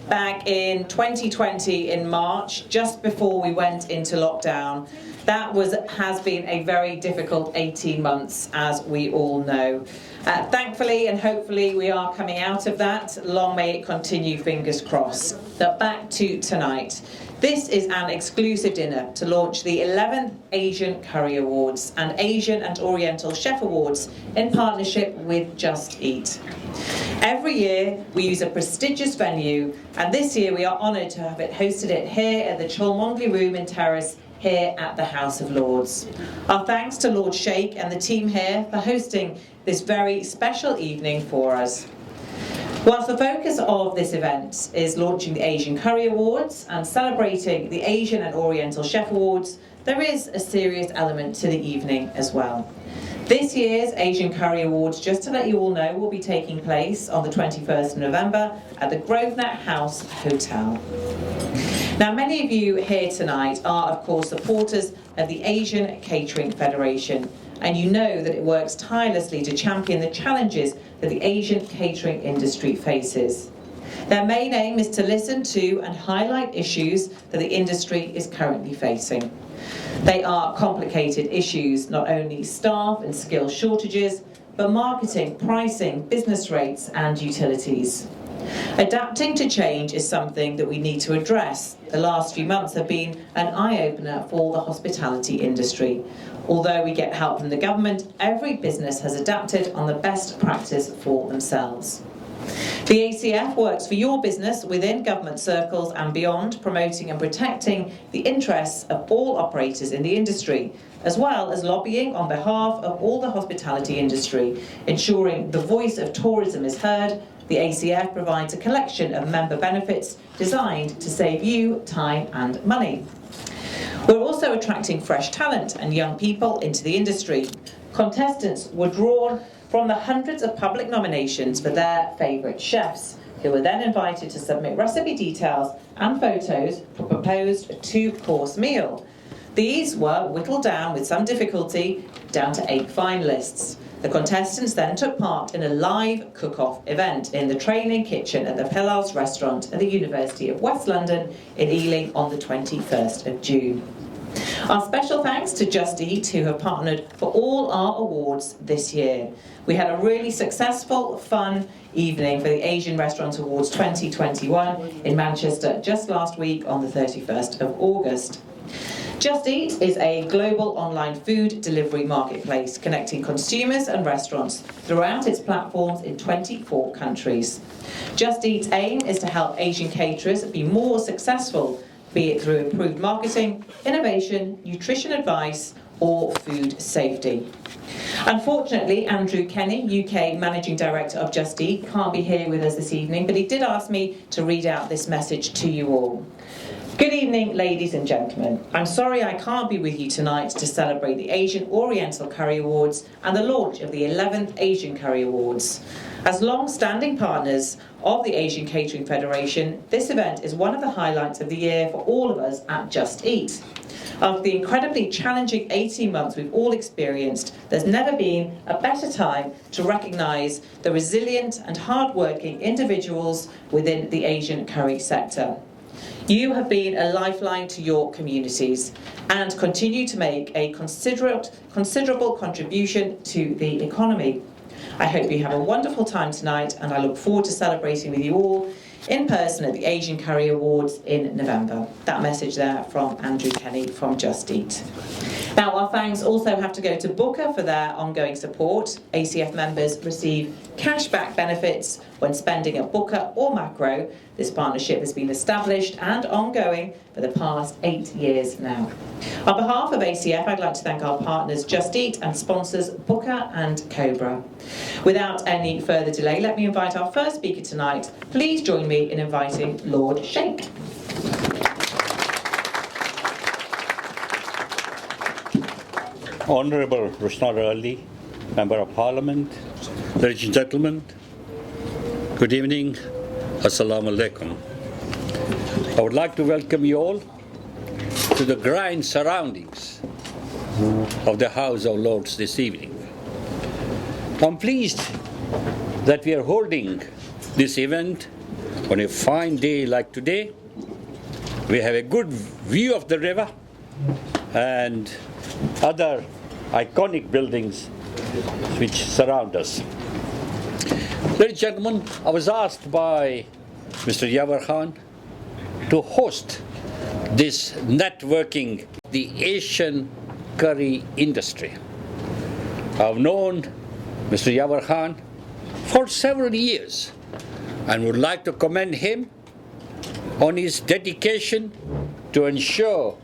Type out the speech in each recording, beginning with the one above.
Back in 2020 in March, just before we went into lockdown. That has been a very difficult 18 months, as we all know. Thankfully and hopefully we are coming out of that. Long may it continue, fingers crossed. But back to tonight. This is an exclusive dinner to launch the 11th Asian Curry Awards and Asian and Oriental Chef Awards in partnership with Just Eat. Every year we use a prestigious venue, and this year we are honoured to have hosted it here at the Cholmondeley Room in Terrace here at the House of Lords. Our thanks to Lord Sheikh and the team here for hosting this very special evening for us. Whilst the focus of this event is launching the Asian Curry Awards and celebrating the Asian and Oriental Chef Awards, there is a serious element to the evening as well. This year's Asian Curry Awards, just to let you all know, will be taking place on the 21st of November at the Grosvenor House Hotel. Now, many of you here tonight are, of course, supporters of the Asian Catering Federation, and you know that it works tirelessly to champion the challenges that the Asian catering industry faces. Their main aim is to listen to and highlight issues that the industry is currently facing. They are complicated issues, not only staff and skill shortages, but marketing, pricing, business rates and utilities. Adapting to change is something that we need to address. The last few months have been an eye-opener for the hospitality industry. Although we get help from the government, every business has adapted on the best practice for themselves. The ACF works for your business within government circles and beyond, promoting and protecting the interests of all operators in the industry, as well as lobbying on behalf of all the hospitality industry, ensuring the voice of tourism is heard. The ACF provides a collection of member benefits designed to save you time and money. We're also attracting fresh talent and young people into the industry. Contestants were drawn from the hundreds of public nominations for their favourite chefs, who were then invited to submit recipe details and photos for a proposed two-course meal. These were whittled down with some difficulty down to 8 finalists. The contestants then took part in a live cook-off event in the training kitchen at the Pillars restaurant at the University of West London in Ealing on the 21st of June. Our special thanks to Just Eat, who have partnered for all our awards this year. We had a really successful, fun evening for the Asian Restaurant Awards 2021 in Manchester just last week on the 31st of August. Just Eat is a global online food delivery marketplace connecting consumers and restaurants throughout its platforms in 24 countries. Just Eat's aim is to help Asian caterers be more successful, be it through improved marketing, innovation, nutrition advice, or food safety. Unfortunately, Andrew Kenny, UK Managing Director of Just Eat, can't be here with us this evening, but he did ask me to read out this message to you all. Good evening, ladies and gentlemen. I'm sorry I can't be with you tonight to celebrate the Asian Oriental Curry Awards and the launch of the 11th Asian Curry Awards. As long-standing partners of the Asian Catering Federation, this event is one of the highlights of the year for all of us at Just Eat. After the incredibly challenging 18 months we've all experienced, there's never been a better time to recognise the resilient and hard-working individuals within the Asian curry sector. You have been a lifeline to your communities and continue to make a considerable contribution to the economy. I hope you have a wonderful time tonight, and I look forward to celebrating with you all in person at the Asian Curry Awards in November. That message there from Andrew Kenny from Just Eat. Now, our thanks also have to go to Booker for their ongoing support. ACF members receive cashback benefits when spending at Booker or Macro. This partnership has been established and ongoing for the past 8 years now. On behalf of ACF, I'd like to thank our partners Just Eat and sponsors Booker and Cobra. Without any further delay, let me invite our first speaker tonight. Please join me in inviting Lord Sheikh. Honourable Rushnad Ali, Member of Parliament, ladies and gentlemen, good evening, Assalamu alaikum. I would like to welcome you all to the grand surroundings of the House of Lords this evening. I'm pleased that we are holding this event on a fine day like today. We have a good view of the river and other iconic buildings which surround us. Ladies and gentlemen, I was asked by Mr. Yawar Khan to host this networking, the Asian curry industry. I've known Mr. Yawar Khan for several years and would like to commend him on his dedication to ensure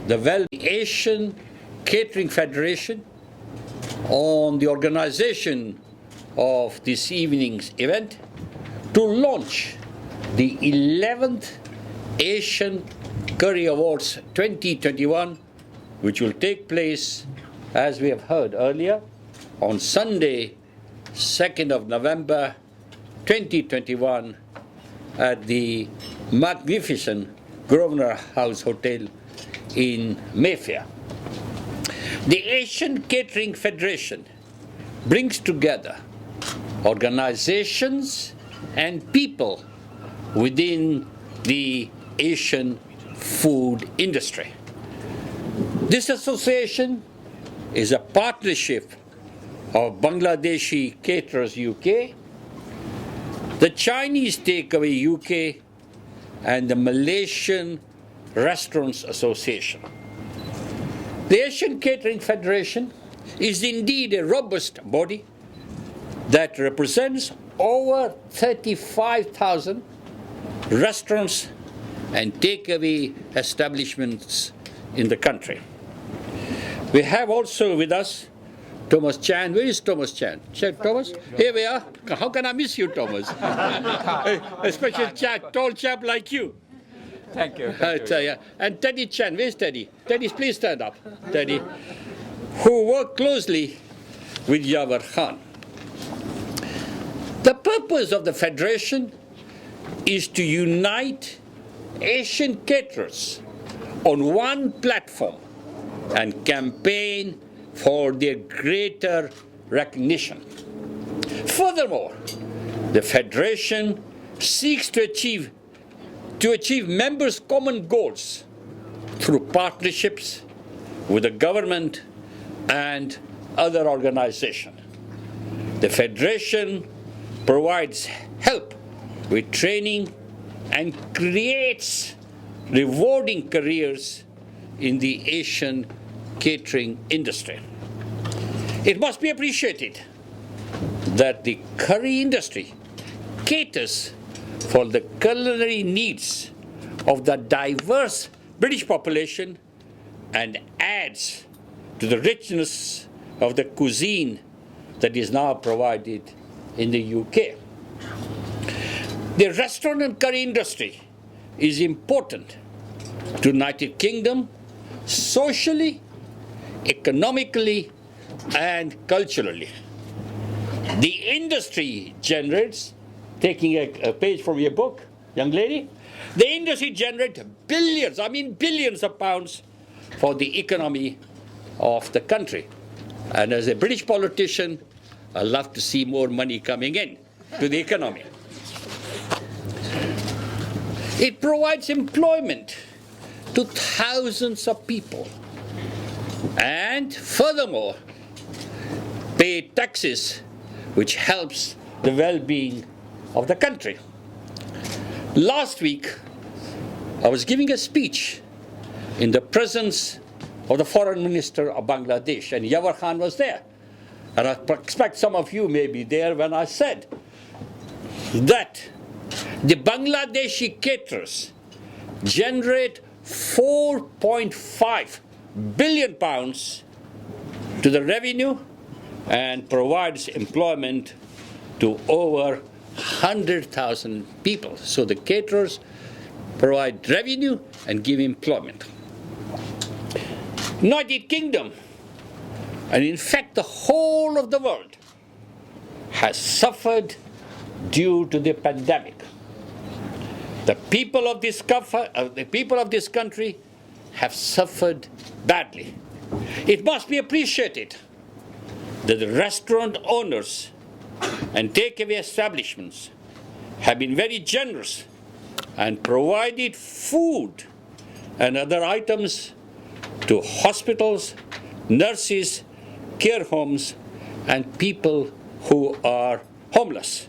the Asian Catering Federation on the organization of this evening's event to launch the 11th Asian Curry Awards 2021, which will take place, as we have heard earlier, on Sunday, 2nd of November 2021 at the magnificent Grosvenor House Hotel in Mayfair. The Asian Catering Federation brings together organizations and people within the Asian food industry. This association is a partnership of Bangladeshi Caterers UK, the Chinese Takeaway UK, and the Malaysian Restaurants Association. The Asian Catering Federation is indeed a robust body that represents over 35,000 restaurants and takeaway establishments in the country. We have also with us Thomas Chan. Where is Thomas Chan? Thomas? Here we are. How can I miss you, Thomas? A special chap, tall chap like you. Thank you. And Teddy Chan. Where's Teddy? Teddy, please stand up. Teddy, who worked closely with Yawar Khan. The purpose of the Federation is to unite Asian caterers on one platform and campaign for their greater recognition. Furthermore, the Federation seeks to achieve members' common goals through partnerships with the government and other organizations. The Federation provides help with training and creates rewarding careers in the Asian catering industry. It must be appreciated that the curry industry caters for the culinary needs of the diverse British population and adds to the richness of the cuisine that is now provided in the UK. The restaurant and curry industry is important to the United Kingdom socially, economically, and culturally. The industry generates, taking a page from your book, young lady, the industry generates billions of pounds for the economy of the country. And as a British politician, I love to see more money coming in to the economy. It provides employment to thousands of people and furthermore pay taxes, which helps the well-being of the country. Last week, I was giving a speech in the presence of the Foreign Minister of Bangladesh, and Yawar Khan was there. And I expect some of you may be there when I said that the Bangladeshi caterers generate 4.5 billion pounds to the revenue and provides employment to over 100,000 people. So the caterers provide revenue and give employment. United Kingdom, and in fact the whole of the world, has suffered due to the pandemic. The people of this country have suffered badly. It must be appreciated that the restaurant owners and takeaway establishments have been very generous and provided food and other items to hospitals, nurses, care homes, and people who are homeless.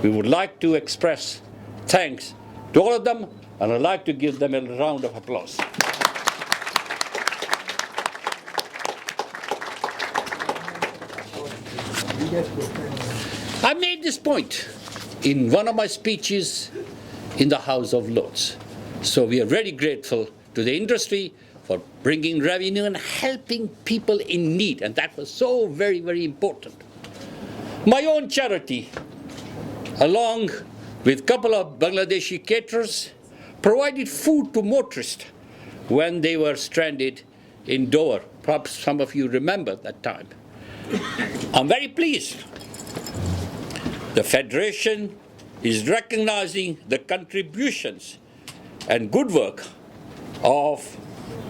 We would like to express thanks to all of them, and I'd like to give them a round of applause. I made this point in one of my speeches in the House of Lords. So we are very grateful to the industry for bringing revenue and helping people in need, and that was so very, very important. My own charity, along with a couple of Bangladeshi caterers, provided food to motorists when they were stranded in Dover. Perhaps some of you remember that time. I'm very pleased. The Federation is recognizing the contributions and good work of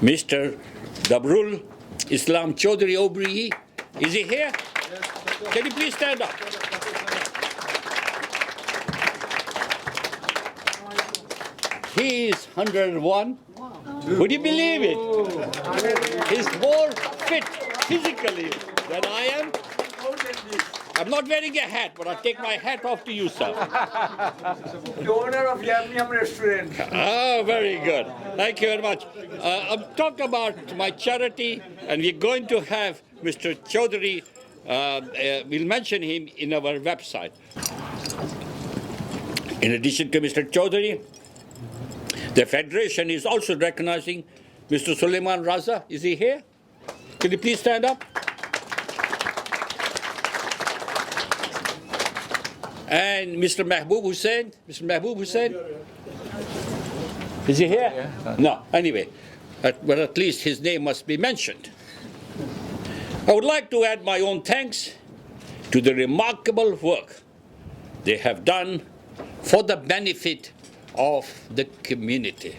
Mr. Dabrul Islam Chaudhry Obri. Is he here? Can you please stand up? He is 101. Would you believe it? He's more fit physically than I am. I'm not wearing a hat, but I'll take my hat off to you, sir. The owner of Yum Yum restaurant. Oh, very good. Thank you very much. I'm talking about my charity, and we're going to have Mr. Chaudhry, we'll mention him in our website. In addition to Mr. Chaudhry, the Federation is also recognizing Mr. Suleiman Raza. Is he here? Can you please stand up? And Mr. Mahbub Hussain. Mr. Mahbub Hussain? Is he here? No. Anyway, but at least his name must be mentioned. I would like to add my own thanks to the remarkable work they have done for the benefit of the community.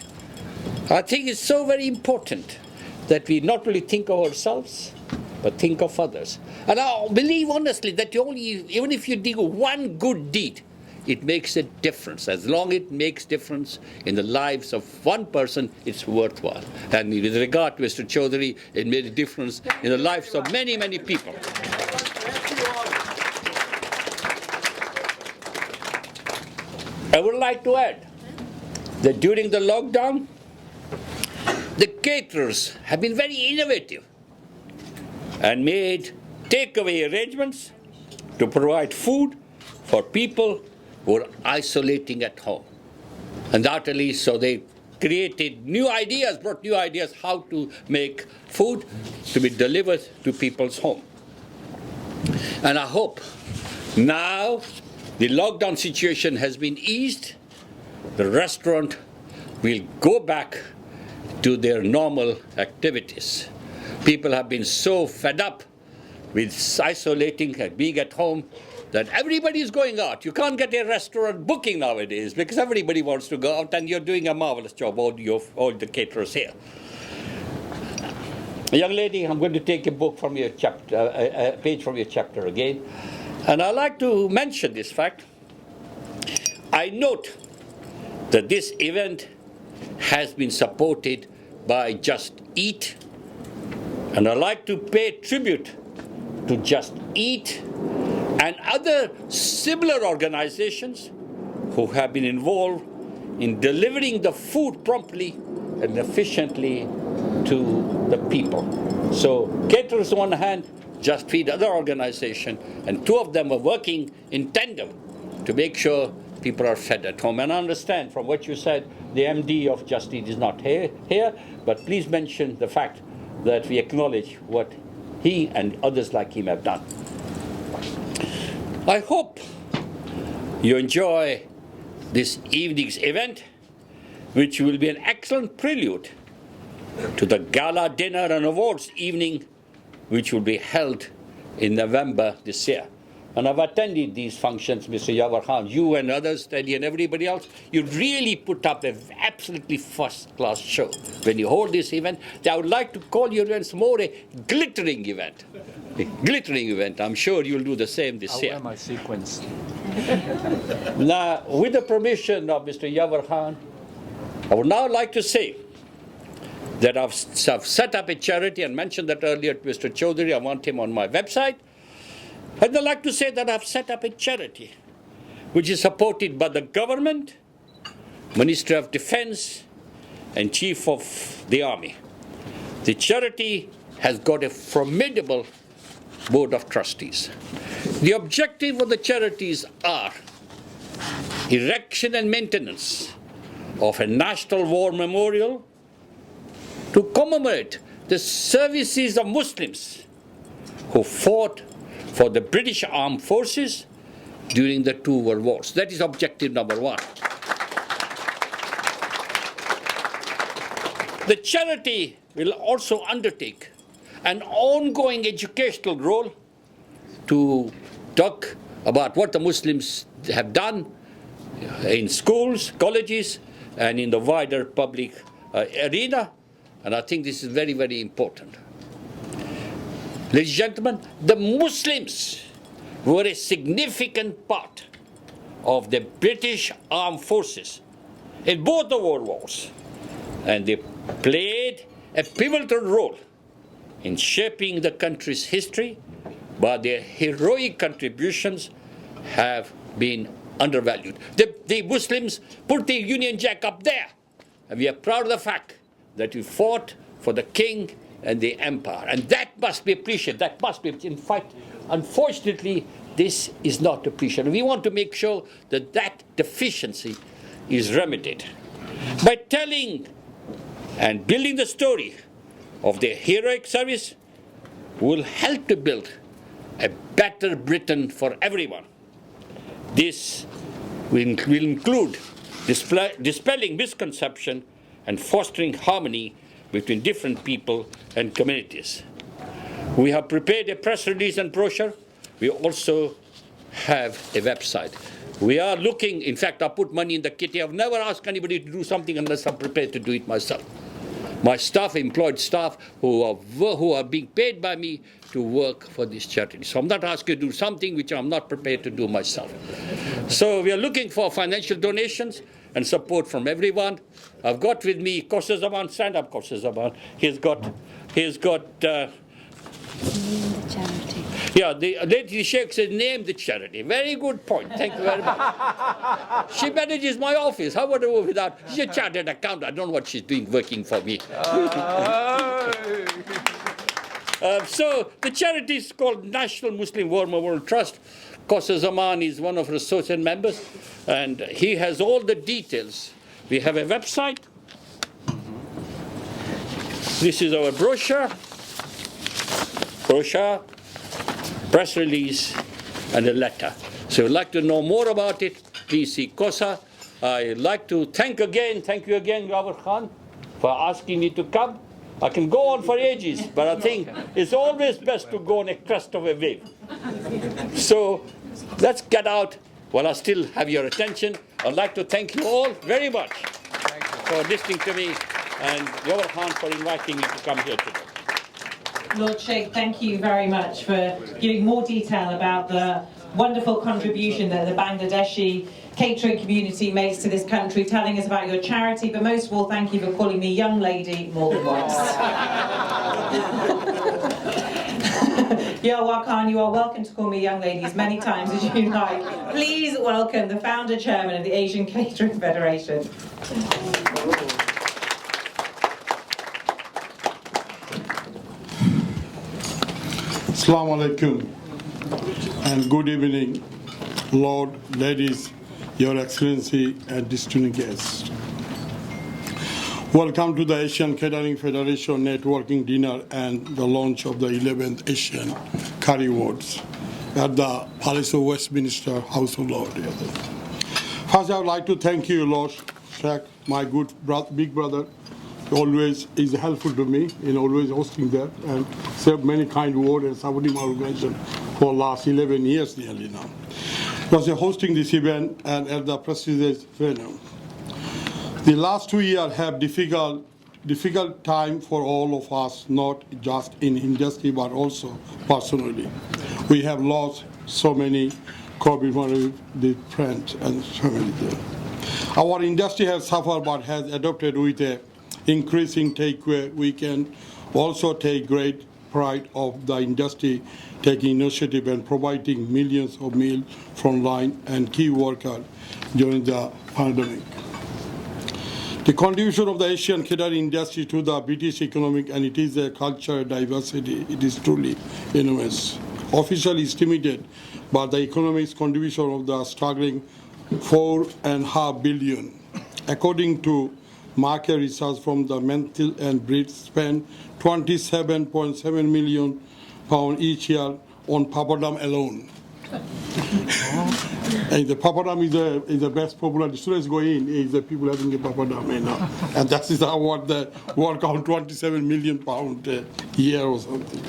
I think it's so very important that we not only think of ourselves, but think of others. And I believe honestly that even if you do one good deed, it makes a difference. As long as it makes difference in the lives of one person, it's worthwhile. And with regard to Mr. Chaudhry, it made a difference in the lives of many, many people. I would like to add that during the lockdown, the caterers have been very innovative and made takeaway arrangements to provide food for people who are isolating at home. Undoubtedly, so they created new ideas, brought new ideas how to make food to be delivered to people's home. And I hope now the lockdown situation has been eased, the restaurant will go back to their normal activities. People have been so fed up with isolating and being at home that everybody is going out. You can't get a restaurant booking nowadays because everybody wants to go out, and you're doing a marvelous job, all the caterers here. Young lady, I'm going to take a book from your chapter, a page from your chapter again, and I'd like to mention this fact. I note that this event has been supported by Just Eat, and I'd like to pay tribute to Just Eat and other similar organizations who have been involved in delivering the food promptly and efficiently to the people. So caterers on one hand, Just Feed other organization, and two of them are working in tandem to make sure people are fed at home. And I understand from what you said, the MD of Just Eat is not here, but please mention the fact that we acknowledge what he and others like him have done. I hope you enjoy this evening's event, which will be an excellent prelude to the gala dinner and awards evening, which will be held in November this year. and I've attended these functions, Mr. Yawar Khan, you and others, Teddy and everybody else, you really put up an absolutely first-class show. When you hold this event, I would like to call your events more a glittering event. A glittering event. I'm sure you'll do the same this year. I'll wear my sequins. Now, with the permission of Mr. Yawar Khan, I would now like to say that I've set up a charity and mentioned that earlier to Mr. Chaudhary. I want him on my website. And I'd like to say that I've set up a charity which is supported by the government, Ministry of Defense, and Chief of the Army. The charity has got a formidable board of trustees. The objective of the charities are erection and maintenance of a national war memorial to commemorate the services of Muslims who fought for the British Armed Forces during the two world wars. That is objective number one. The charity will also undertake an ongoing educational role to talk about what the Muslims have done in schools, colleges, and in the wider public arena. And I think this is very, very important. Ladies and gentlemen, the Muslims were a significant part of the British Armed Forces in both the world wars. And they played a pivotal role in shaping the country's history, but their heroic contributions have been undervalued. The Muslims put the Union Jack up there, and we are proud of the fact that we fought for the king and the empire, and that must be appreciated. That must be, in fact, unfortunately, this is not appreciated. We want to make sure that that deficiency is remedied by telling and building the story of their heroic service. Will help to build a better Britain for everyone. This will include dispelling misconception and fostering harmony between different people and communities. We have prepared a press release and brochure. We also have a website. We are looking, in fact, I put money in the kitty. I've never asked anybody to do something unless I'm prepared to do it myself. My staff, employed staff, who are being paid by me to work for this charity. So I'm not asking you to do something which I'm not prepared to do myself. So we are looking for financial donations and support from everyone. I've got with me Kosa Zaman. Stand up, Kosa Zaman. He's got The charity. yeah, the lady Sheikh said, name the charity. Very good point. Thank you very much. She manages my office. How would I do without? She's a chartered accountant. I don't know what she's doing working for me. So the charity is called National Muslim War Memorial Trust. Kosa Zaman is one of our associate members, and he has all the details. We have a website. This is our brochure, press release, and a letter. So if you'd like to know more about it, please see Kosa. I'd like to thank you again, Yawar Khan, for asking me to come. I can go on for ages, but I think it's always best to go on a crest of a wave. So let's get out while I still have your attention. I'd like to thank you all very much for listening to me, and Yawar Khan for inviting me to come here today. Lord Sheikh, thank you very much for giving more detail about the wonderful contribution that the Bangladeshi catering community makes to this country, telling us about your charity, but most of all, thank you for calling me young lady more than once. Yawar Khan, you are welcome to call me young lady as many times as you like. Please welcome the founder chairman of the Asian Catering Federation. Assalamu alaikum and good evening, Lord, ladies, Your Excellency, and distinguished guests. Welcome to the Asian Catering Federation networking dinner and the launch of the 11th Asian Curry Awards at the Palace of Westminster House of Lords. First, I would like to thank you, Lord Sheikh, my big brother. Always is helpful to me in always hosting that and said many kind words and supporting my organization for last 11 years nearly now. Was hosting this event and at the prestigious venue. The last 2 years have difficult time for all of us, not just in industry but also personally. We have lost so many COVID friends and family there. Our industry has suffered but has adopted with a increasing takeaway. We can also take great pride of the industry taking initiative and providing millions of meals from line and key workers during the pandemic. The contribution of the Asian catering industry to the British economic and it is a cultural diversity. It is truly enormous. Officially estimated by the economic contribution of the struggling 4.5 billion. According to market research from the Mental and Brit spend 27.7 million pounds each year on papadum alone. And the papadum is the best popular. The students go in, is the people having the papadum, and that is what the world count 27 million pounds a year or something.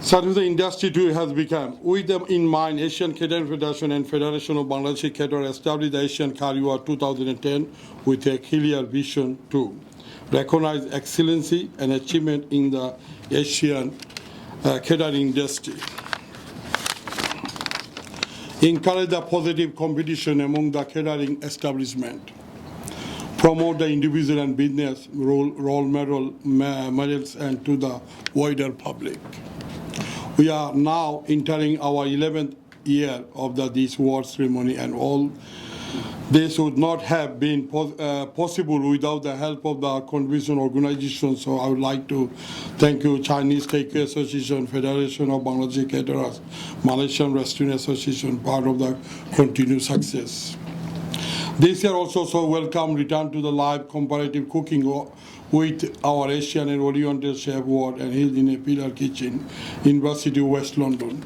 So the industry too has become. With them in mind, Asian Catering Federation and Federation of Bangladeshi Caterers established the Asian Curry Award 2010 with a clear vision to recognize excellency and achievement in the Asian catering industry. Encourage the positive competition among the catering establishment. Promote the individual and business role models and to the wider public. We are now entering our 11th year of this award ceremony, and all this would not have been possible without the help of the contribution organization. So I would like to thank you, Chinese Takeaway Association, Federation of Bangladeshi Caterers, Malaysian Restaurant Association, part of the continued success. This year also so welcome return to the live comparative cooking with our Asian and Oriental Chef Award and held in a Pillar Kitchen, University of West London.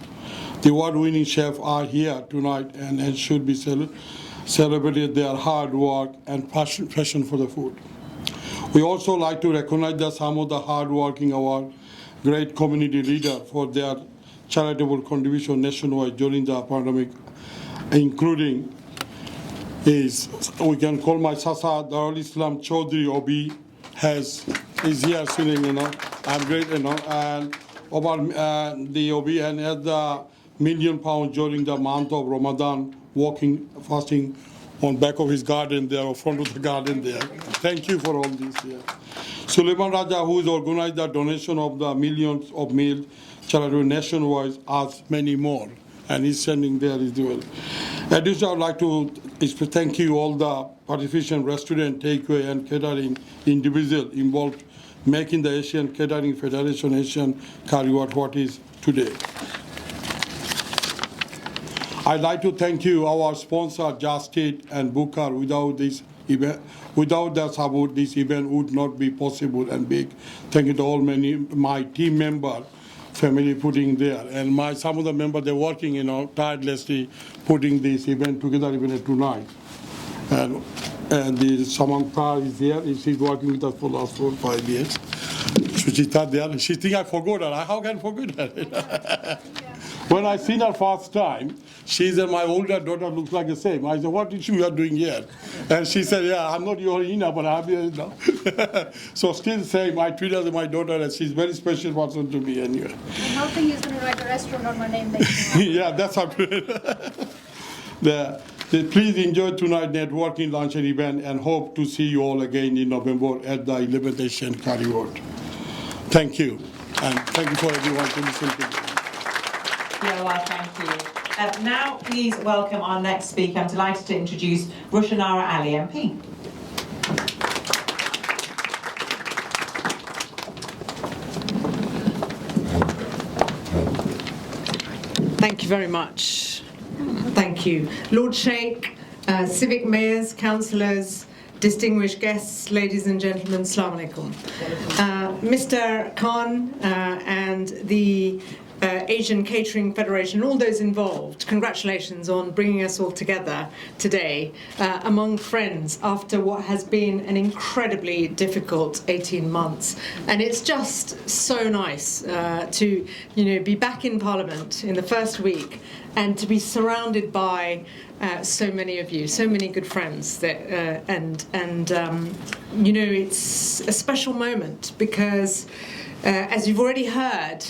The award-winning chefs are here tonight and should be celebrated their hard work and passion for the food. We also like to recognize some of the hard-working our great community leaders for their charitable contribution nationwide during the pandemic, including we can call my Sasa Darul Islam Chaudhry Obi is here sitting, I'm great, and about the Obi and had the £1 million during the month of Ramadan, fasting on back of his garden there, or front of the garden there. Thank you for all this. Yeah. Suleiman Raja, who has organized the donation of the millions of meals charity nationwide, as many more, and he's sending there as well. Additionally, I would like to thank you all the participant restaurant, takeaway, and catering individuals involved making the Asian Catering Federation Asian Curry Award what is today. I'd like to thank you, our sponsor, Just Eat and Booker. Without this event, without their support, this event would not be possible and big. Thank you to all my team members, family putting there, and some of the members, they're working, tirelessly putting this event together even tonight. And the Samantha is here. She's working with us for the last 4 or 5 years. Suchita there. She thinks I forgot her. How can I forget her? When I seen her first time, she said, my older daughter looks like the same. I said, what is you are doing here? And she said, yeah, I'm not your Ina, but I'm here now. So still the same. I treat her as my daughter, and she's a very special person to me anyway. I'm hoping he's going to write a restaurant on my name later. Yeah, that's how. Please enjoy tonight's networking lunch and event, and hope to see you all again in November at the 11th Asian Curry Award. Thank you, and thank you for everyone to listen to me. Yeah, well, thank you. Now, please welcome our next speaker. I'm delighted to introduce Rushanara Ali, MP. Thank you very much. Thank you. Lord Sheikh, civic mayors, councillors, distinguished guests, ladies and gentlemen, Assalamu alaikum. Mr. Khan and the Asian Catering Federation, all those involved, congratulations on bringing us all together today among friends after what has been an incredibly difficult 18 months. And it's just so nice to be back in Parliament in the first week and to be surrounded by so many of you, so many good friends that it's a special moment because as you've already heard,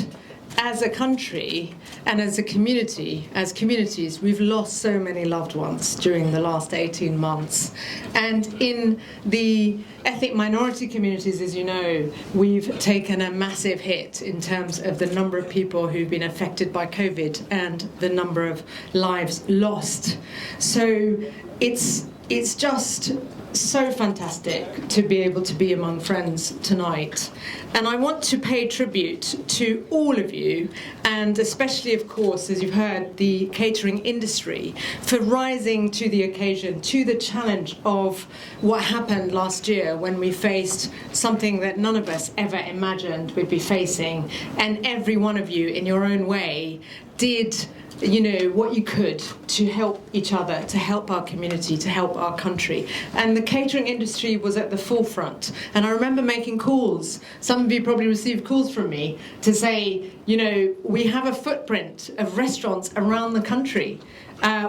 as a country and as a community, as communities, we've lost so many loved ones during the last 18 months. And in the ethnic minority communities, as you know, we've taken a massive hit in terms of the number of people who've been affected by COVID and the number of lives lost. So it's just so fantastic to be able to be among friends tonight. And I want to pay tribute to all of you, and especially, of course, as you've heard, the catering industry, for rising to the occasion, to the challenge of what happened last year when we faced something that none of us ever imagined we'd be facing. And every one of you, in your own way, did what you could to help each other, to help our community, to help our country. And the catering industry was at the forefront. And I remember making calls, some of you probably received calls from me, to say, we have a footprint of restaurants around the country.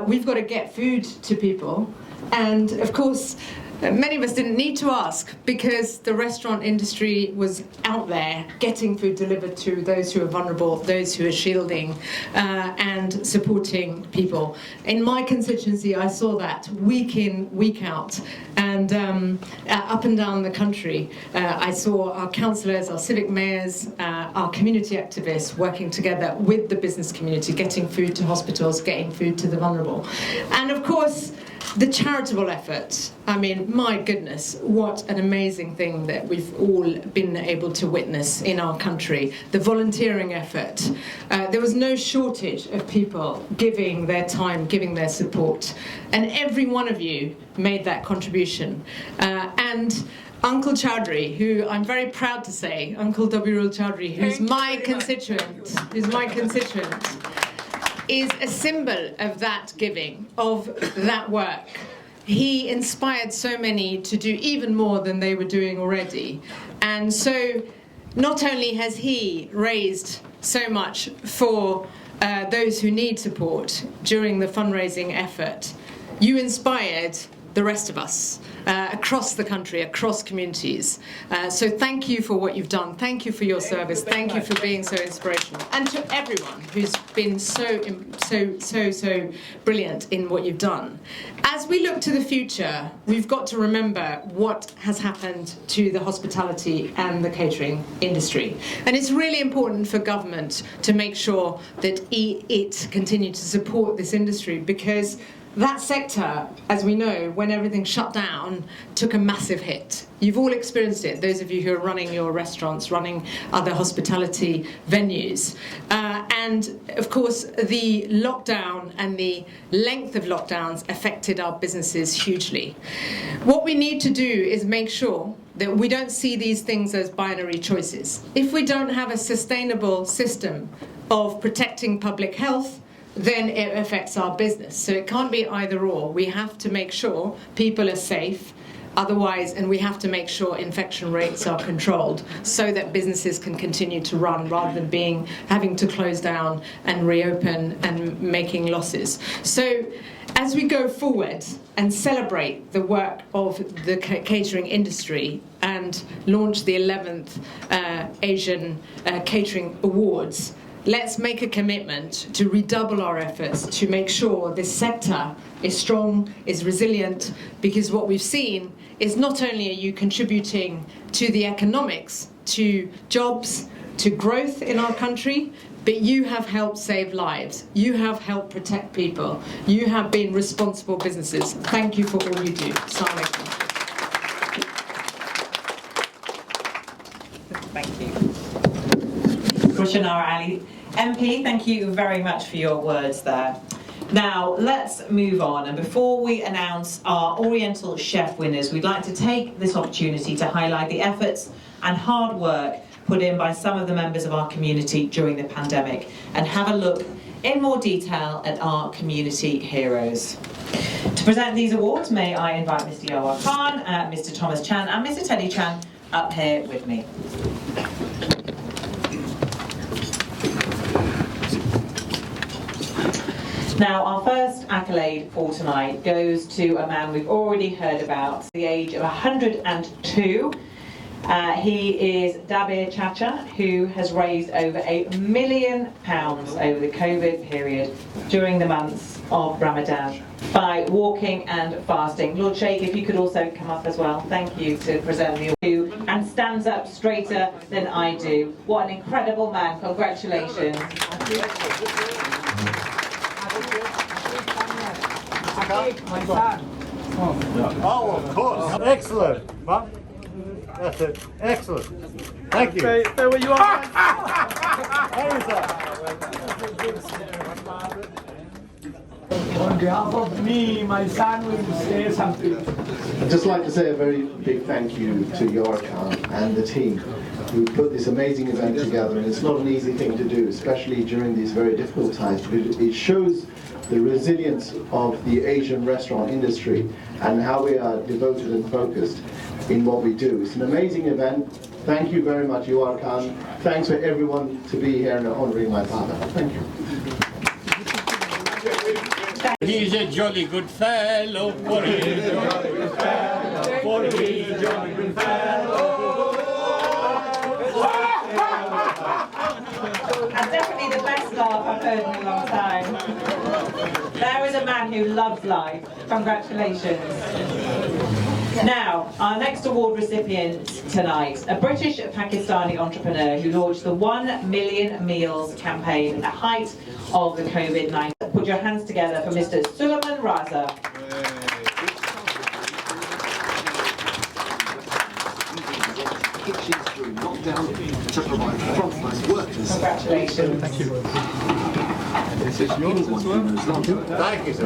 We've got to get food to people. And of course, many of us didn't need to ask because the restaurant industry was out there getting food delivered to those who are vulnerable, those who are shielding and supporting people. In my constituency, I saw that week in, week out, and up and down the country. I saw our councillors, our civic mayors, our community activists working together with the business community, getting food to hospitals, getting food to the vulnerable. And of course, the charitable effort, my goodness, what an amazing thing that we've all been able to witness in our country. The volunteering effort. There was no shortage of people giving their time, giving their support. And every one of you made that contribution. And Uncle Chowdhury, who I'm very proud to say, Uncle Dabirul Chowdhury, who's my constituent, is a symbol of that giving, of that work. He inspired so many to do even more than they were doing already. And so not only has he raised so much for those who need support during the fundraising effort, you inspired the rest of us across the country, across communities. So thank you for what you've done. Thank you for your service. Thank you for being so inspirational. And to everyone who's been so brilliant in what you've done. As we look to the future, we've got to remember what has happened to the hospitality and the catering industry. And it's really important for government to make sure that it continue to support this industry, because that sector, as we know, when everything shut down, took a massive hit. You've all experienced it, those of you who are running your restaurants, running other hospitality venues. And of course, the lockdown and the length of lockdowns affected our businesses hugely. What we need to do is make sure that we don't see these things as binary choices. If we don't have a sustainable system of protecting public health, then it affects our business. So it can't be either or. We have to make sure people are safe, otherwise, and we have to make sure infection rates are controlled so that businesses can continue to run rather than having to close down and reopen and making losses. So as we go forward and celebrate the work of the catering industry and launch the 11th Asian Catering Awards, let's make a commitment to redouble our efforts to make sure this sector is strong, is resilient, because what we've seen is not only are you contributing to the economics, to jobs, to growth in our country, but you have helped save lives. You have helped protect people. You have been responsible businesses. Thank you for all you do. Assalamu alaikum. Thank you. Roshanar Ali, MP, thank you very much for your words there. Now, let's move on. And before we announce our Oriental Chef winners, we'd like to take this opportunity to highlight the efforts and hard work put in by some of the members of our community during the pandemic and have a look in more detail at our community heroes. To present these awards, may I invite Mr. Yawar Khan, Mr. Thomas Chan and Mr. Teddy Chan up here with me. Now, our first accolade for tonight goes to a man we've already heard about, at the age of 102. He is Dabir Chacha, who has raised over £1 million over the COVID period during the months of Ramadan by walking and fasting. Lord Sheikh, if you could also come up as well. Thank you to present the award. And stands up straighter than I do. What an incredible man. Congratulations. My son. Oh, of course. Excellent. Mum. That's it. Excellent. Thank you. Stay where you are. How is that? On behalf of me, my son will say something. I'd just like to say a very big thank you to Yawar Khan and the team who put this amazing event together, and it's not an easy thing to do, especially during these very difficult times. It shows the resilience of the Asian restaurant industry and how we are devoted and focused in what we do. It's an amazing event. Thank you very much, Yawar Khan. Thanks for everyone to be here and honoring my father. Thank you. He's a jolly good fellow, for he's a jolly good fellow, for he's a jolly good fellow. And definitely the best laugh I've heard in a long time. There is a man who loves life. Congratulations. Now, our next award recipient tonight, a British-Pakistani entrepreneur who launched the 1 Million Meals campaign at the height of the COVID-19. Put your hands together for Mr. Sulaiman Raza. Congratulations. Thank you. Thank you, sir.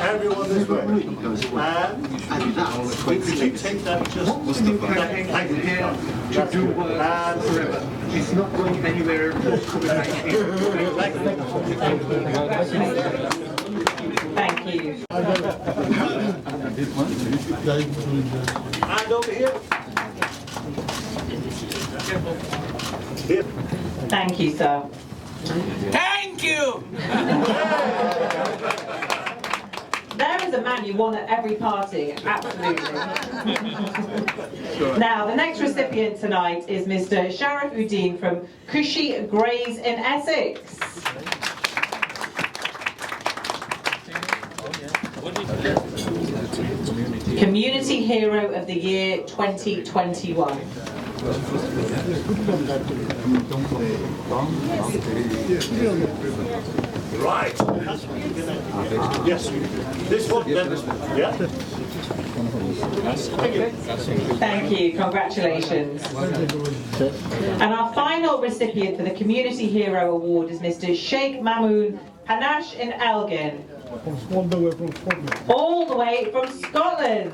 Everyone this way. And if you take that just thank you here to do and forever. It's not going anywhere. Thank you. And over here. Thank you, sir. Thank you. There is a man you want at every party, absolutely. Now, the next recipient tonight is Mr. Sharifuddin from Cushy Grays in Essex. Community Hero of the Year 2021. Right. Yes. This one. Yeah. Thank you, congratulations. And our final recipient for the Community Hero Award is Mr. Sheikh Mamoon Hanash in Elgin. All the way from Scotland.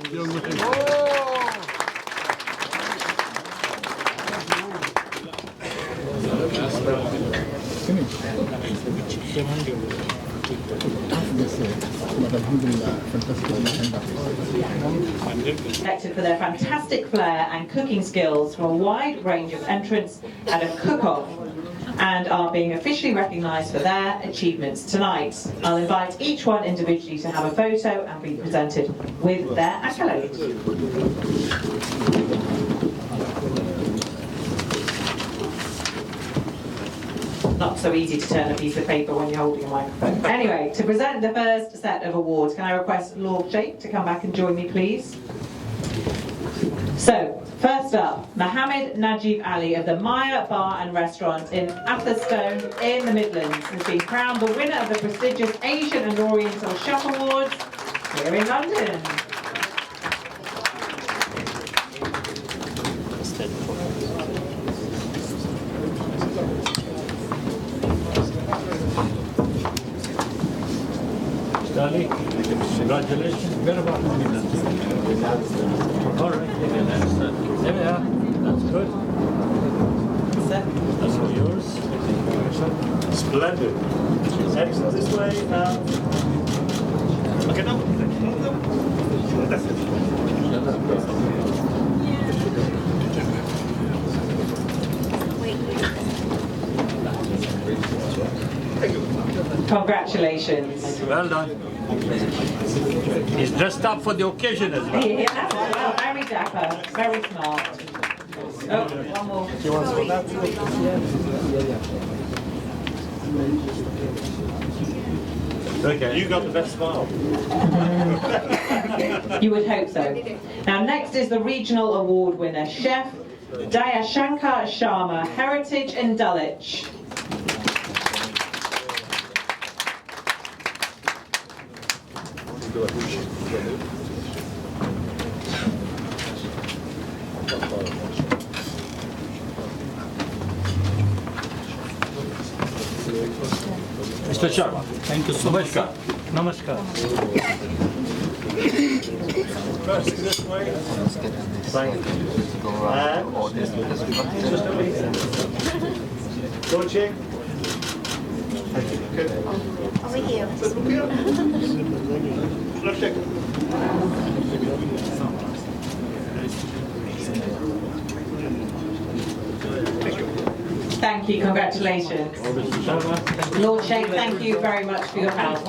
Selected for their fantastic flair and cooking skills from a wide range of entrants and a cook-off, and are being officially recognised for their achievements tonight. I'll invite each one individually to have a photo and be presented with their accolades. Not so easy to turn a piece of paper when you're holding a microphone. Anyway, to present the first set of awards, can I request Lord Sheikh to come back and join me, please? So, first up, Mohammed Najib Ali of the Maya Bar and Restaurant in Atherstone in the Midlands has been crowned the winner of the prestigious Asian and Oriental Chef Awards here in London. Charlie, congratulations. Where about all right, there we are. That's good. it. That's all yours. Splendid. Excellent. This way. Okay, no. That's it. Congratulations. Well done. He's dressed up for the occasion as well. Yeah, well, very dapper, very smart. Oh, one more. Do you want some of that? Okay. You got the best smile. You would hope so. Now, next is the regional award winner, Chef Dayashankar Sharma, Heritage in Dulwich. Mr. Sharma, thank you so much. Namaskar. First this way. Thank you. Go check. Over here. Let's check. Thank you, congratulations. Lord Sheikh, thank you very much for your help.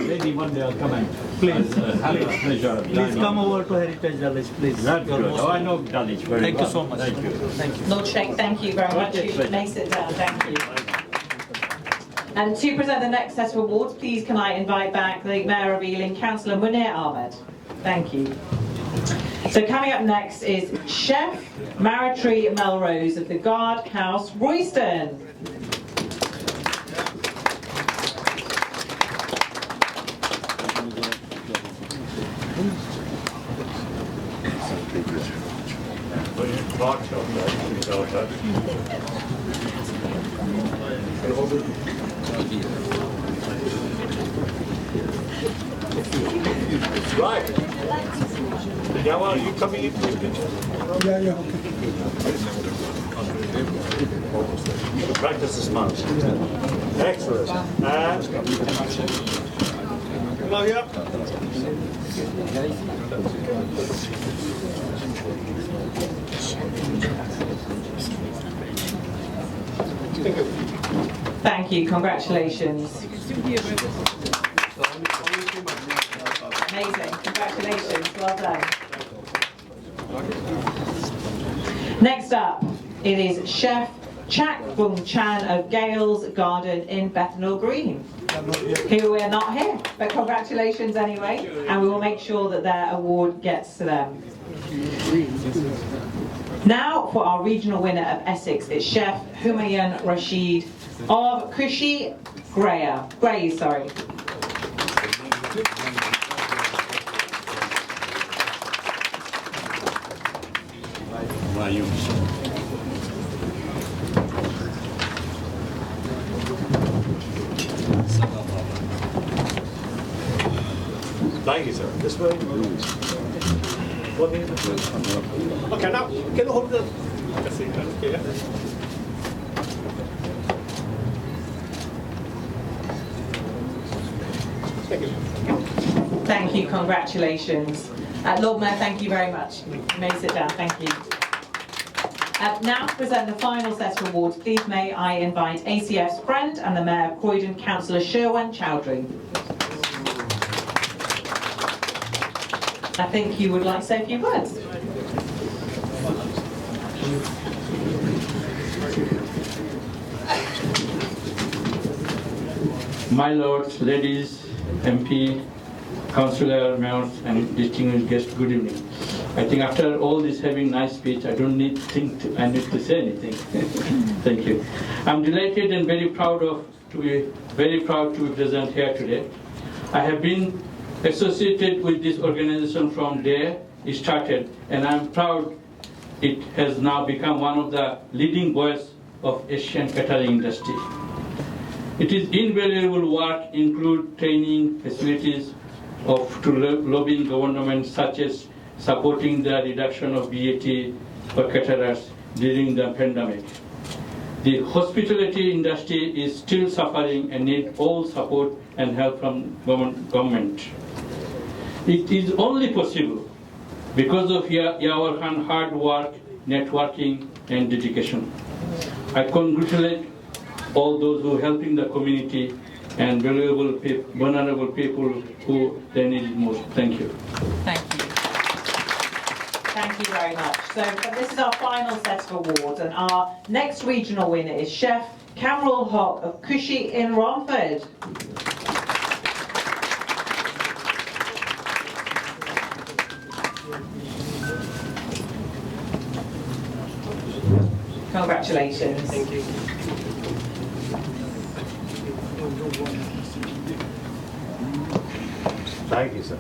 Maybe one day I'll come and please have a pleasure. Please come over to Heritage Dulwich, please. That's good. Oh, I know Dulwich very Thank well. you so much. Thank you. Thank you. Lord Sheikh, thank you very much. Okay, You may sit down, thank you. And to present the next set of awards, please can I invite back the Mayor of Ealing, Councillor Munir Ahmed. Thank you. So coming up next is Chef Maritri Melrose of the Guard House, Royston. Right. Yawa, are you coming into the picture? Yeah, okay. Practice the smile. Excellent. And come on here. Thank you, congratulations. Amazing, congratulations, well done. Next up, it is Chef Chak Bung Chan of Gale's Garden in Bethnal Green, who are not here, but congratulations anyway, and we will make sure that their award gets to them. Now for our regional winner of Essex, it's Chef Humayun Rashid of Krishi Grays, sorry. Thank you, sir. This way. What name is it? Okay, now, can you hold the... Thank you. Thank you, congratulations. Lord Mayor, thank you very much. You may sit down, thank you. Now to present the final set of awards, please may I invite ACF's friend and the Mayor of Croydon, Councillor Sherwan Chowdhury. I think you would like to say a few words. My lords, ladies, MP, councillor, mayors, and distinguished guests, good evening. I think after all this having nice speech, I don't need I need to say anything. Thank you. I'm delighted and very proud to be present here today. I have been associated with this organization from day it started, and I'm proud it has now become one of the leading voices of Asian catering industry. It is invaluable work include training facilities to lobbying government, such as supporting the reduction of VAT for caterers during the pandemic. The hospitality industry is still suffering and needs all support and help from government. It is only possible because of your hard work, networking, and dedication. I congratulate all those who are helping the community and vulnerable people who they need it most. Thank you. Thank you. Thank you very much. So this is our final set of awards, and our next regional winner is Chef Cameron Hock of Cushy in Romford. Congratulations. Thank you. Thank you, sir.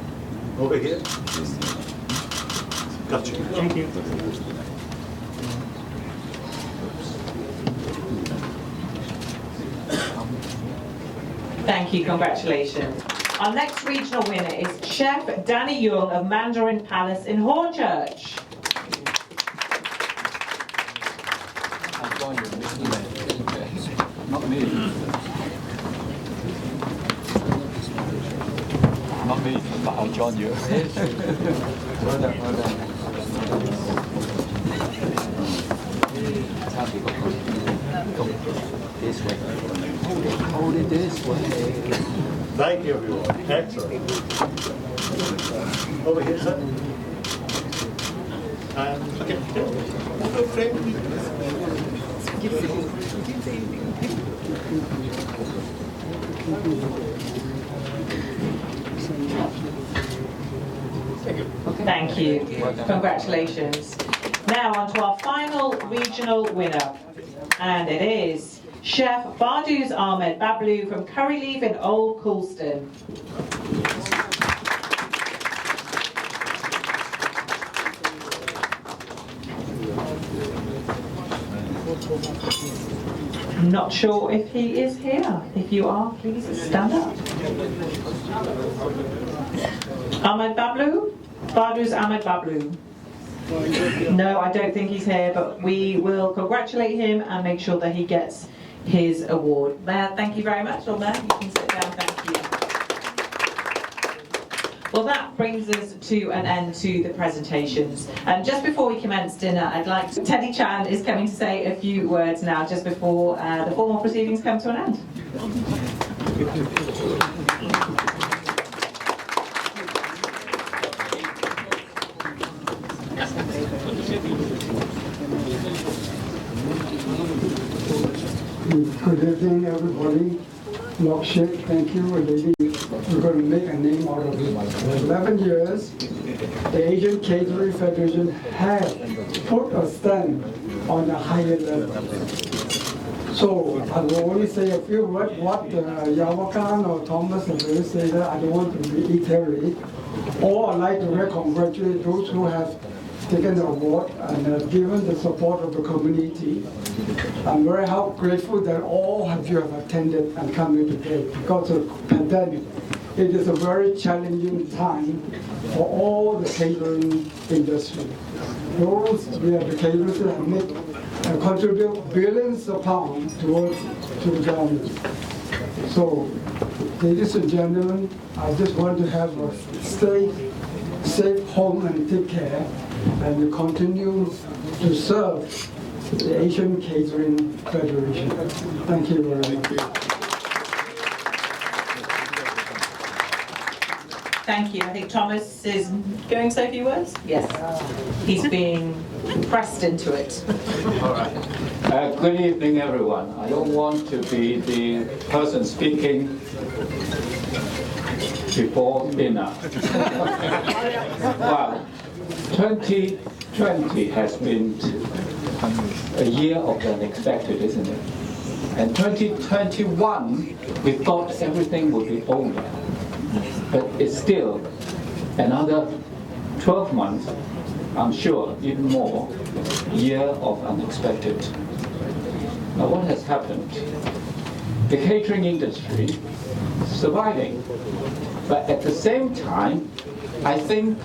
Over here. Got you. Thank you. Thank you, congratulations. Our next regional winner is Chef Danny Young of Mandarin Palace in Hornchurch. Not me. Not me, but I'll join you. Well done, well done. Come this way. Hold it this way. Thank you, everyone. Excellent. Over here, sir. Okay. Thank you. Congratulations. Now on to our final regional winner, and it is Chef Barduz Ahmed Bablu from Curry Leaf in Old Coulston. I'm not sure if he is here. If you are, please stand up. Ahmed Bablu? Barduz Ahmed Bablu. No, I don't think he's here, but we will congratulate him and make sure that he gets his award. Mayor, thank you very much. Lord Mayor, you can sit down. Thank you. Well, that brings us to an end to the presentations. And just before we commence dinner, I'd like to... Teddy Chan is coming to say a few words now, just before the formal proceedings come to an end. Good evening, everybody. Lokshik, thank you, lady. We're going to make a name out of it. For 11 years, the Asian Catering Federation has put a stand on a higher level. So I will only say a few words. What Yawakan or Thomas have already said, I don't want to reiterate. Or I'd like to congratulate those who have taken the award and have given the support of the community. I'm very grateful that all of you have attended and come here today because of the pandemic. It is a very challenging time for all the catering industry. Those we are the caterers that have made and contribute billions of pounds to the government. So, ladies and gentlemen, I just want to have a safe home and take care, and to continue to serve the Asian Catering Federation. Thank you very much. Thank you. I think Thomas is going to say a few words. Yes. He's being pressed into it. All right. Good evening, everyone. I don't want to be the person speaking before dinner. Wow. 2020 has been a year of the unexpected, isn't it? And 2021, we thought everything would be over. But it's still another 12 months, I'm sure, even more, year of unexpected. Now what has happened? The catering industry is surviving. But at the same time, I think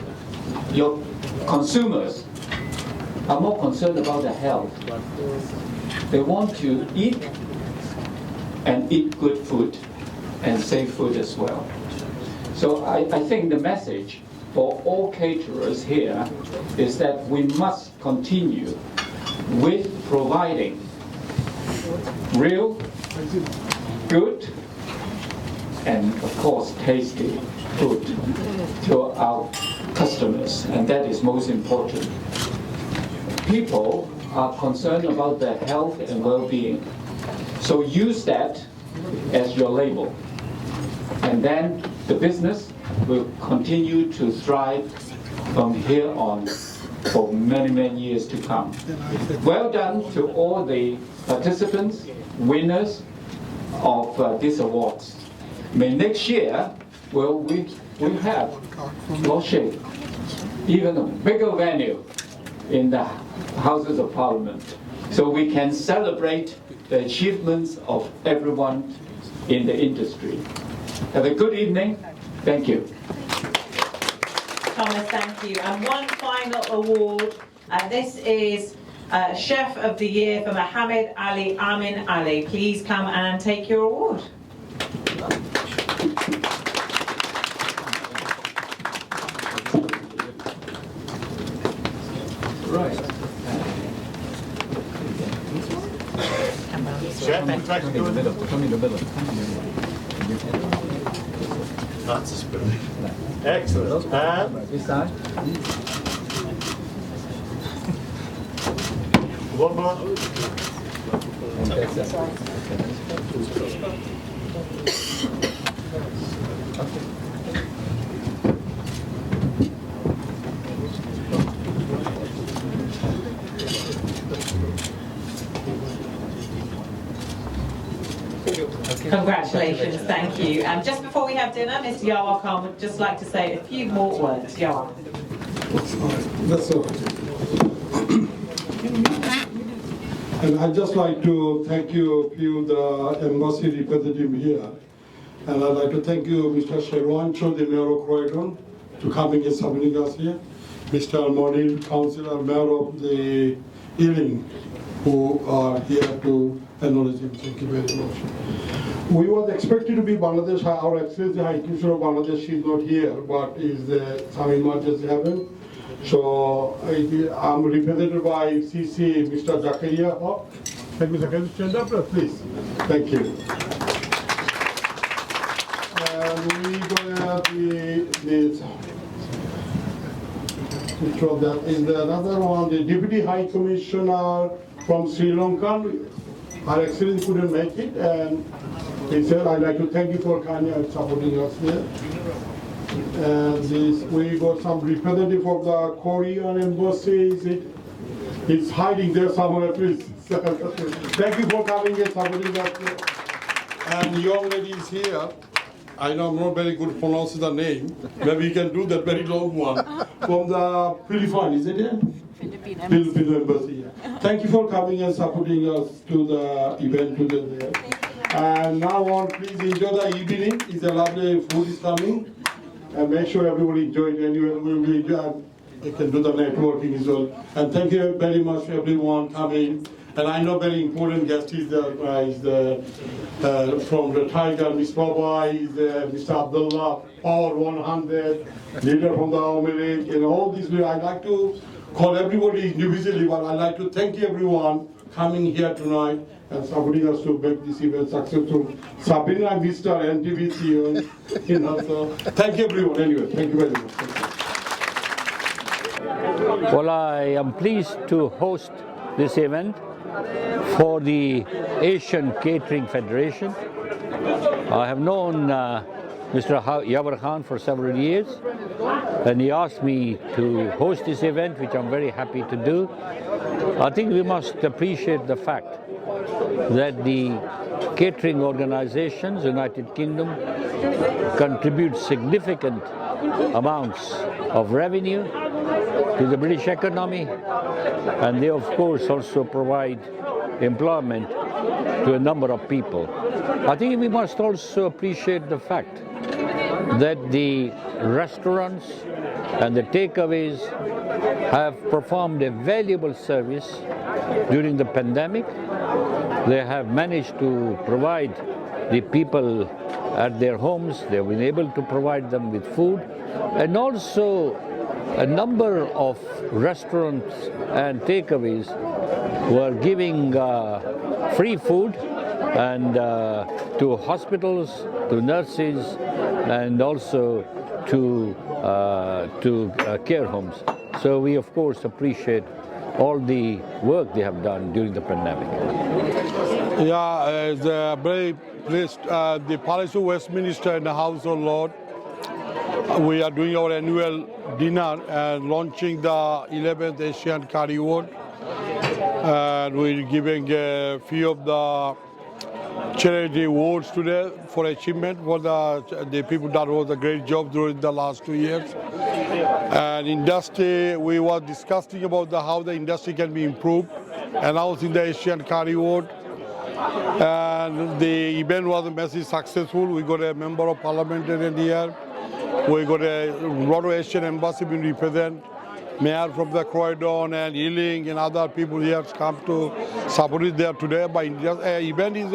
your consumers are more concerned about the health They want to eat and eat good food and safe food as well. So I think the message for all caterers here is that we must continue with providing real, good, and of course tasty food to our customers, and that is most important. People are concerned about their health and well-being, so use that as your label, and then the business will continue to thrive from here on for many, many years to come. Well done to all the participants, winners of these awards. May next year, well, we have even a bigger venue in the Houses of Parliament, so we can celebrate the achievements of everyone in the industry. Have a good evening. Thank you. Thomas, thank you. And one final award, and this is Chef of the Year for Mohammed Ali Amin Ali. Please come and take your award. Right. Chef, try to do it. Come in the middle. That's a spoon. Excellent. This side. One more. Congratulations, thank you. And just before we have dinner, Mr. Yawar Khan would just like to say a few more words. Yawar. That's all. And I'd just like to thank you, the embassy representative here. And I'd like to thank you, Mr. Sherwan, the Mayor of Croydon, to coming and supporting us here. Mr. Monil, Councillor, Mayor of the Ealing, who are here to acknowledge him. Thank you very much. We was expected to be Bangladesh, our Excellency High Commissioner of Bangladesh is not here, but is some emergency happened. So I'm represented by CC Mr. Zakaria. Thank you, Zakaria. Stand up, please. Thank you. And we going to have this. Which of that is the another one, the Deputy High Commissioner from Sri Lanka. Our Excellency couldn't make it, and he said, I'd like to thank you for kindly supporting us here. And we got some representative of the Korean embassy. He's hiding there somewhere, please. Thank you for coming and supporting us. And young lady is here. I know I'm not very good at pronouncing the name. Maybe you can do that very long one. From the Philippines, is it here? Philippine embassy. Thank you for coming and supporting us to the event today. And now on, please enjoy the evening. It's a lovely food is coming. And make sure everybody enjoy it anyway. We will enjoy. You can do the networking as well. And thank you very much for everyone coming. And I know very important guest is from the Tiger, Ms. Baba, is Mr. Abdullah, Power 100, leader from the Awami League, and all these. I'd like to call everybody individually, but I'd like to thank everyone coming here tonight and supporting us to make this event successful. Sabrina, Mr. NTVC, so thank you everyone anyway. Thank you very much. Well, I am pleased to host this event for the Asian Catering Federation. I have known Mr. Yawar Khan for several years, and he asked me to host this event, which I'm very happy to do. I think we must appreciate the fact that the catering organizations, United Kingdom, contribute significant amounts of revenue to the British economy, and they of course also provide employment to a number of people. I think we must also appreciate the fact that the restaurants and the takeaways have performed a valuable service during the pandemic. They have managed to provide the people at their homes. They've been able to provide them with food, and also a number of restaurants and takeaways were giving free food and to hospitals, to nurses, and also to care homes. So we of course appreciate all the work they have done during the pandemic. Yeah, very pleased. The Palace of Westminster and the House of Lords, we are doing our annual dinner and launching the 11th Asian Curry Award. And we're giving a few of the charity awards today for achievement for the people that was a great job during the last 2 years. And industry, we were discussing about how the industry can be improved, announcing the Asian Curry Award. And the event was massively successful. We got a member of parliament in here. We got a lot of Asian embassy being represent. Mayor from the Croydon and Ealing and other people here come to support it there today. But event is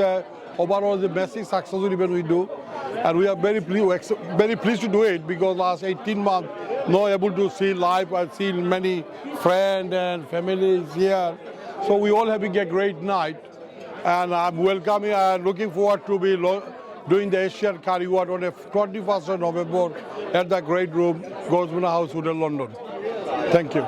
overall the massive successful event we do, and we are very pleased to do it because last 18 months not able to see live. I've seen many friends and families here, so we all having a great night. And I'm welcoming and looking forward to be doing the Asian Curry Award on the 21st of November at the Great Room, Gosman House, Hotel, London. Thank you.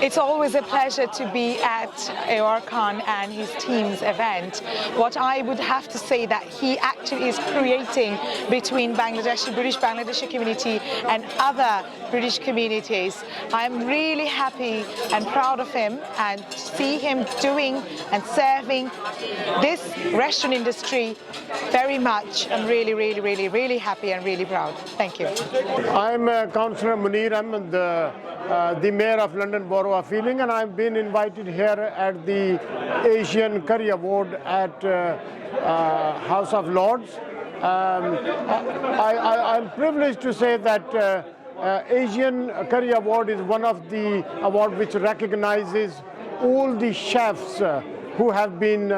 It's always a pleasure to be at Ayar Khan and his team's event. What I would have to say that he actually is creating between British Bangladeshi community and other British communities. I'm really happy and proud of him and see him doing and serving this restaurant industry very much. I'm really happy and really proud. Thank you. I'm Councillor Munir Ahmed, the Mayor of London Borough of Ealing, and I've been invited here at the Asian Curry Award at House of Lords. I'm privileged to say that Asian Curry Award is one of the awards which recognizes all the chefs who have been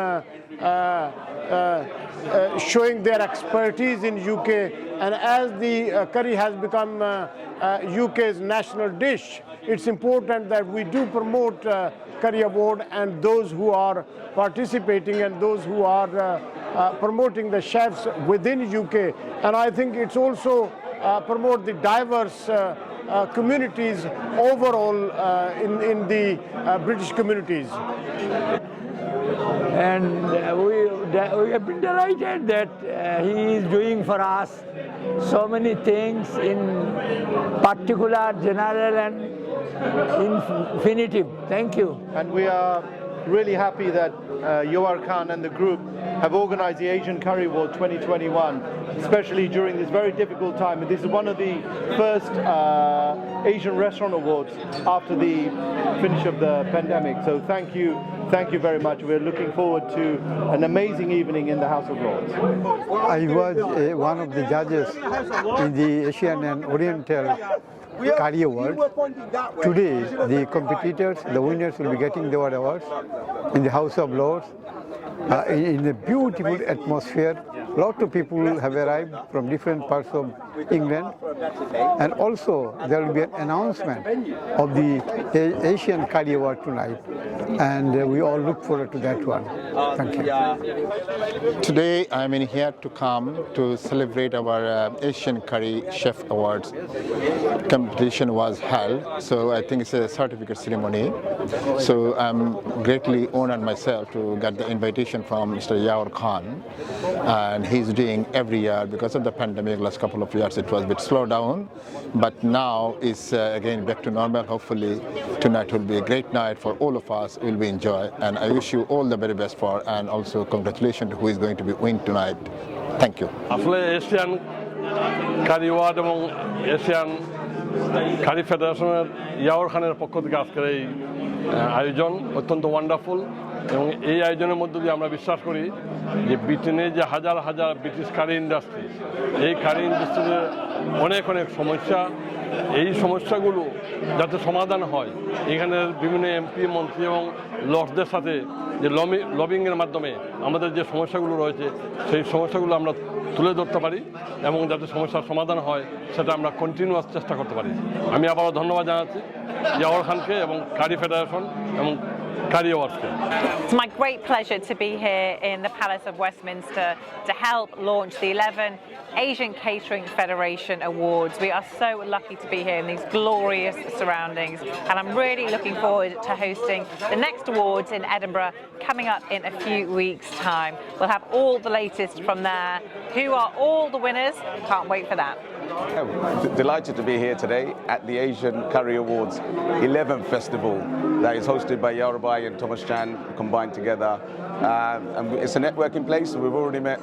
showing their expertise in UK, and as the curry has become UK's national dish, it's important that we do promote Curry Award and those who are participating and those who are promoting the chefs within UK. And I think it's also promote the diverse communities overall in the British communities. And we have been delighted that he is doing for us so many things in particular, general and infinitive. Thank you. And we are really happy that Ayar Khan and the group have organized the Asian Curry Award 2021, especially during this very difficult time. And this is one of the first Asian Restaurant Awards after the finish of the pandemic. So thank you very much. We're looking forward to an amazing evening in the House of Lords. I was one of the judges in the Asian and Oriental Curry Award. Today, the competitors, the winners will be getting their awards in the House of Lords in a beautiful atmosphere. Lots of people have arrived from different parts of England, and also there will be an announcement of the Asian Curry Award tonight, and we all look forward to that one. Thank you. Today I'm in here to come to celebrate our Asian Curry Chef Awards. Competition was held, so I think it's a certificate ceremony. So I'm greatly honored myself to get the invitation from Mr. Ayar Khan, and he's doing every year. Because of the pandemic last couple of years it was a bit slowed down, but now it's again back to normal. Hopefully tonight will be a great night for all of us. Will be enjoy, and I wish you all the very best for, and also congratulations to who is going to be win tonight. Thank you. Asian Curry Award এবং Asian কারি ফেডারেশনের ইয়াওর খানের পক্ষ থেকে আজকের এই আয়োজন অত্যন্ত wonderful এবং এই আয়োজনের মধ্য দিয়ে আমরা বিশ্বাস করি যে ব্রিটেনে যে হাজার হাজার ব্রিটিশ কারি ইন্ডাস্ট্রি, এই কারি ইন্ডাস্ট্রিতে অনেক অনেক সমস্যা, এই সমস্যাগুলো যাতে সমাধান হয়, এখানের বিভিন্ন এমপি মন্ত্রী এবং লর্ডসদের সাথে যে লবিংয়ের মাধ্যমে আমাদের যে সমস্যাগুলো রয়েছে সেই সমস্যাগুলো আমরা তুলে ধরতে পারি এবং যাতে সমস্যার সমাধান হয় সেটা আমরা কন্টিনিউয়াস চেষ্টা করতে পারি। আমি আবারও ধন্যবাদ জানাচ্ছি ইয়াওয়ার খানকে এবং কারি ফেডারেশন এবং কারি অ্যাওয়ার্ডসকে। It's my great pleasure to be here in the Palace of Westminster to help launch the 11 Asian Catering Federation Awards. We are so lucky to be here in these glorious surroundings, and I'm really looking forward to hosting the next awards in Edinburgh coming up in a few weeks' time. We'll have all the latest from there. Who are all the winners? Can't wait for that. Delighted to be here today at the Asian Curry Awards 11th Festival that is hosted by Yaorabai and Thomas Chan combined together. And it's a networking place. We've already met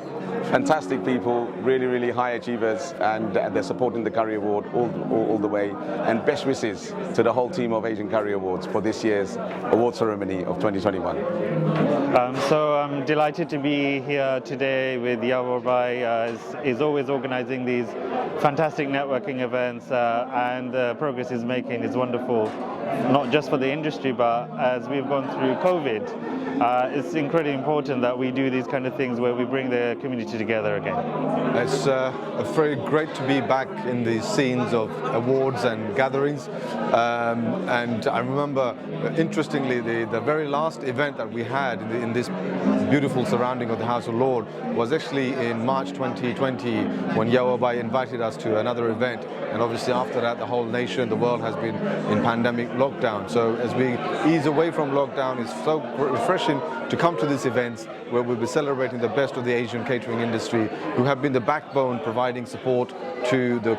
fantastic people, really high achievers, and they're supporting the Curry Award all the way. And best wishes to the whole team of Asian Curry Awards for this year's award ceremony of 2021. So I'm delighted to be here today with Yaorabai. He's always organizing these fantastic networking events, and the progress he's making is wonderful, not just for the industry, but as we've gone through COVID, it's incredibly important that we do these kind of things where we bring the community together again. It's very great to be back in the scenes of awards and gatherings, and I remember, interestingly, the very last event that we had in this beautiful surrounding of the House of Lords was actually in March 2020 when Yaorabai invited us to another event, and obviously after that the whole nation, the world has been in pandemic lockdown. So as we ease away from lockdown, it's so refreshing to come to these events where we'll be celebrating the best of the Asian catering industry, who have been the backbone providing support to the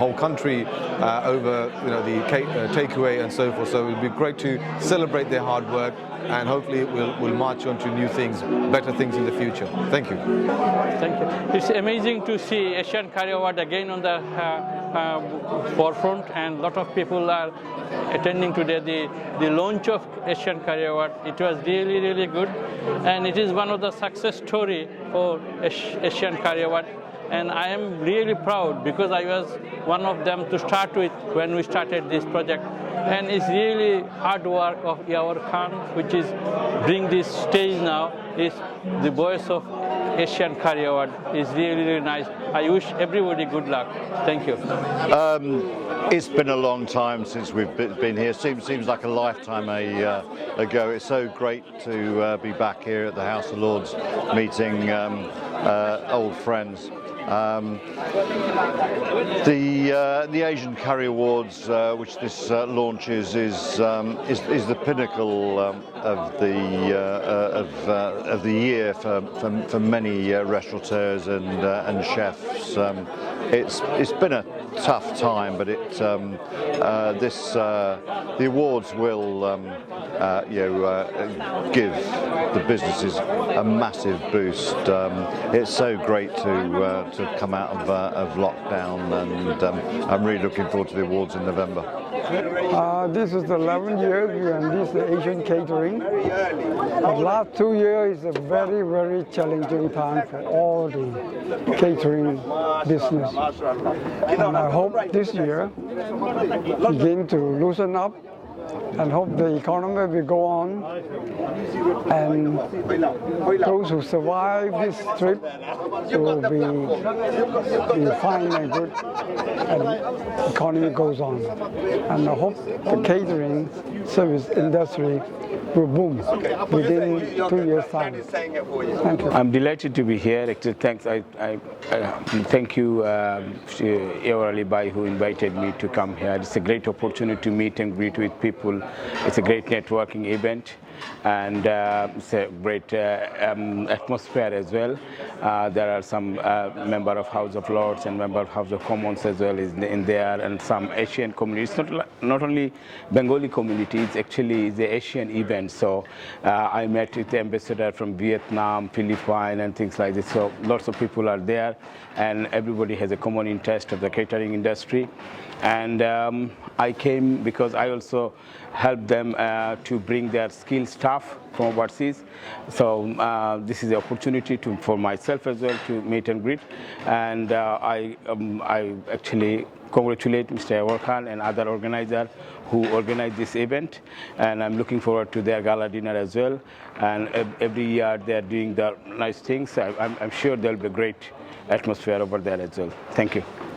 whole country over the takeaway and so forth. So it'll be great to celebrate their hard work, and hopefully we'll march on to new things, better things in the future. Thank you. Thank you. It's amazing to see Asian Curry Award again on the forefront, and a lot of people are attending today the launch of Asian Curry Award. It was really good, and it is one of the success story for Asian Curry Award. And I am really proud because I was one of them to start with when we started this project. And it's really hard work of Yaoar Khan, which is bring this stage now, is the voice of Asian Curry Award. Is really nice. I wish everybody good luck. Thank you. It's been a long time since we've been here. Seems like a lifetime ago. It's so great to be back here at the House of Lords, meeting old friends. The Asian Curry Awards, which this launches, is the pinnacle of the year for many restaurateurs and chefs. It's been a tough time, but the awards will give the businesses a massive boost. It's so great to come out of lockdown, and I'm really looking forward to the awards in November. This is the 11th year we are in this Asian catering. The last 2 years is a very challenging time for all the catering business. And I hope this year begin to loosen up, and hope the economy will go on, and those who survive this trip will be fine and good, and the economy goes on. And I hope the catering service industry will boom within 2 years' time. Thank you. I'm delighted to be here. Thank you to Yaorabai who invited me to come here. It's a great opportunity to meet and greet with people. It's a great networking event, and it's a great atmosphere as well. There are some member of House of Lords and member of House of Commons as well in there, and some Asian communities. Not only Bengali community, it's actually the Asian event. So I met with the ambassador from Vietnam, Philippines, and things like this. So lots of people are there, and everybody has a common interest of the catering industry. And I came because I also help them to bring their skills staff from overseas. So this is the opportunity for myself as well to meet and greet. And I actually congratulate Mr. Awarkan and other organizers who organized this event, and I'm looking forward to their gala dinner as well. And every year they're doing the nice things. I'm sure there'll be a great atmosphere over there as well. Thank you.